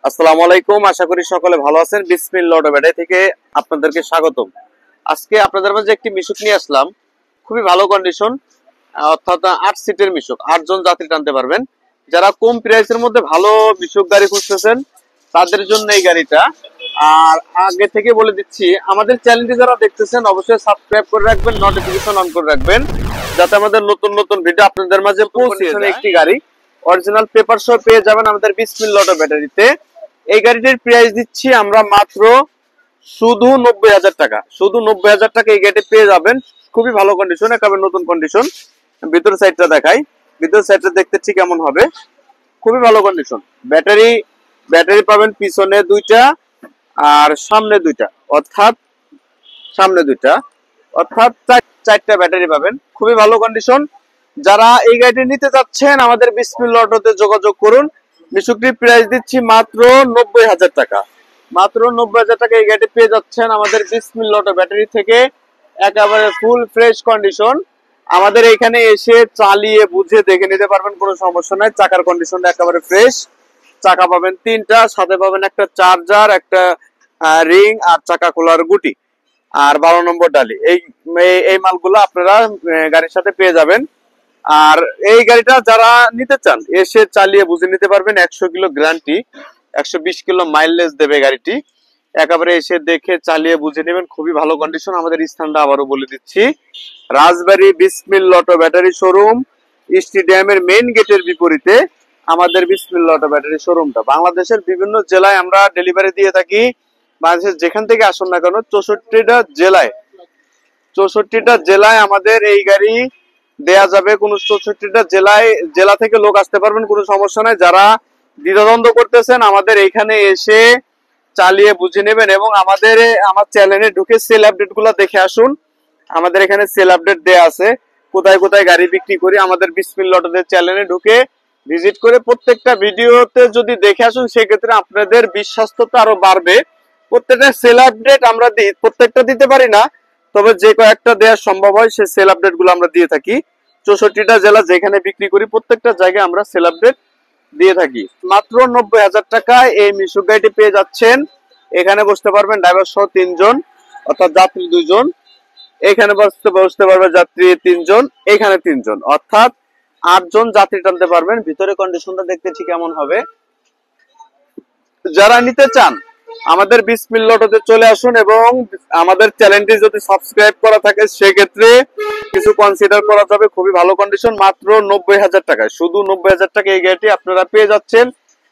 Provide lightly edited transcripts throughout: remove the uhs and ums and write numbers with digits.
আসসালামু আলাইকুম, আশা করি সকলে ভালো আছেন। বিসমিল্লাহ অটো ব্যাটারি থেকে আপনাদেরকে স্বাগতম। আজকে আপনাদের মাঝে একটি মিশুক নিয়ে আসলাম, খুবই ভালো কন্ডিশন, অর্থাৎ 8 সিটের মিশুক, 8 জন যাত্রী টানতে পারবেন। যারা কম প্রাইসের মধ্যে ভালো মিশুক গাড়ি খুঁজতেছেন তাদের জন্য এই গাড়িটা। আর আগে থেকে বলে দিচ্ছি, আমাদের চ্যানেলটি যারা দেখতেছেন অবশ্যই সাবস্ক্রাইব করে রাখবেন, নোটিফিকেশন অন করে রাখবেন, যাতে আমাদের নতুন নতুন ভিডিও আপনাদের মাঝে পৌঁছে যায়। একটি গাড়ি অরিজিনাল পেপার সহ পেয়ে যাবেন আমাদের বিসমিল্লাহ অটো ব্যাটারিতে। এই গাড়িটির প্রাইস দিচ্ছি আমরা মাত্র শুধু 90,000 টাকা। শুধু 90,000 টাকা এই গাড়িটি পেয়ে যাবেন। খুবই ভালো কন্ডিশন, একেবারে নতুন কন্ডিশন। ভিতর সাইডটা দেখাই, ভিতর সাইডটা দেখতে ঠিক এমন হবে, খুবই ভালো কন্ডিশন। ব্যাটারি ব্যাটারি পাবেন পিছনে দুইটা আর সামনে দুইটা, অর্থাৎ সামনে দুইটা অর্থাৎ চারটা ব্যাটারি পাবেন। খুবই ভালো কন্ডিশন। যারা এই গাড়িটি নিতে চাচ্ছেন আমাদের বিসমিল্লাহ অটোতে যোগাযোগ করুন। মিশুকটির প্রাইস দিচ্ছি মাত্র 90,000 টাকা। মাত্র 90,000 টাকা এই গাড়িটি পেয়ে যাচ্ছেন আমাদের বিসমিল্লাহ অটো ব্যাটারি থেকে, একেবারে ফুল ফ্রেশ কন্ডিশন। আমাদের এখানে এসে চালিয়ে বুঝে দেখে নিতে পারবেন, কোনো সমস্যা নাই। চাকার কন্ডিশনটা একেবারে ফ্রেশ। চাকা পাবেন তিনটা, সাথে পাবেন একটা চার্জার, একটা রিং আর চাকা খোলার গুটি আর 12 নম্বর ডালি। এই মালগুলো আপনারা গাড়ির সাথে পেয়ে যাবেন। আর এই গাড়িটা যারা নিতে চান এসে চালিয়ে বুঝে নিতে পারবেন। 100 কিলো গ্যারান্টি, 120 কিলো মাইলেজ দেবে গাড়িটি। একেবারে এসে দেখে চালিয়ে বুঝে নেবেন, খুবই ভালো কন্ডিশন। আমাদের স্থানটা আবারও বলে দিচ্ছি, রাজবাড়ী বিসমিল্লাহ অটো ব্যাটারি শোরুম, স্টেডিয়ামের মেইন গেটের বিপরীতে আমাদের বিসমিল্লাহ অটো ব্যাটারি শোরুমটা। বাংলাদেশের বিভিন্ন জেলায় আমরা ডেলিভারি দিয়ে থাকি। বাংলাদেশের যেখান থেকে আসুন না কেন, 64টা জেলায় আমাদের এই গাড়ি দেয়া যাবে। কোন 64টা জেলা থেকে লোক আসতে পারবেন, কোনো সমস্যা নাই। যারা দ্বিধাদ্বন্দ্ব করতেছেন আমাদের এইখানে এসে চালিয়ে বুঝে নেবেন এবং আমার চ্যানেলে ঢুকে সেল আপডেট গুলা দেখে আসুন। আমাদের এখানে সেল আপডেট দেয়া আছে, কোথায় কোথায় গাড়ি বিক্রি করি। আমাদের বিসমিল্লাহ অটোদের চ্যানেলে ঢুকে ভিজিট করে প্রত্যেকটা ভিডিওতে যদি দেখে আসুন, সেক্ষেত্রে আপনাদের বিশ্বস্ততা আরো বাড়বে। প্রত্যেকটা সেল আপডেট আমরা দিই, প্রত্যেকটা দিতে পারি না, তবে যে কয়েকটা দেওয়া সম্ভব হয় সে সেল আপডেট গুলো আমরা দিয়ে থাকি। 64টা জেলা যেখানে বিক্রি করি প্রত্যেকটা জায়গায় আমরা সেল আপডেট দিয়ে থাকি। মাত্র 90,000 টাকায় এই মিশুক গাড়িটি পেয়ে যাচ্ছেন। এখানে বসতে পারবেন ড্রাইভার সহ 3 জন, অর্থাৎ যাত্রী 2 জন। এখানে বসতে পারবে যাত্রী 3 জন, এখানে 3 জন, অর্থাৎ 8 জন যাত্রী টানতে পারবেন। ভিতরে কন্ডিশনটা দেখতে ঠিক এমন হবে। যারা নিতে চান আমাদের বিসমিল্লাহ অটোতে চলে আসুন এবং আমাদের চ্যানেলটি যদি সাবস্ক্রাইব করা থাকে সেক্ষেত্রে কিছু কনসিডার করা যাবে। খুবই ভালো কন্ডিশন, মাত্র 90,000 টাকায়। শুধু 90,000 টাকা এই গাড়িটি আপনারা পেয়ে যাচ্ছেন।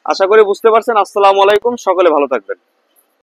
আশা করি বুঝতে পারছেন। আসসালামু আলাইকুম, সকলে ভালো থাকবেন।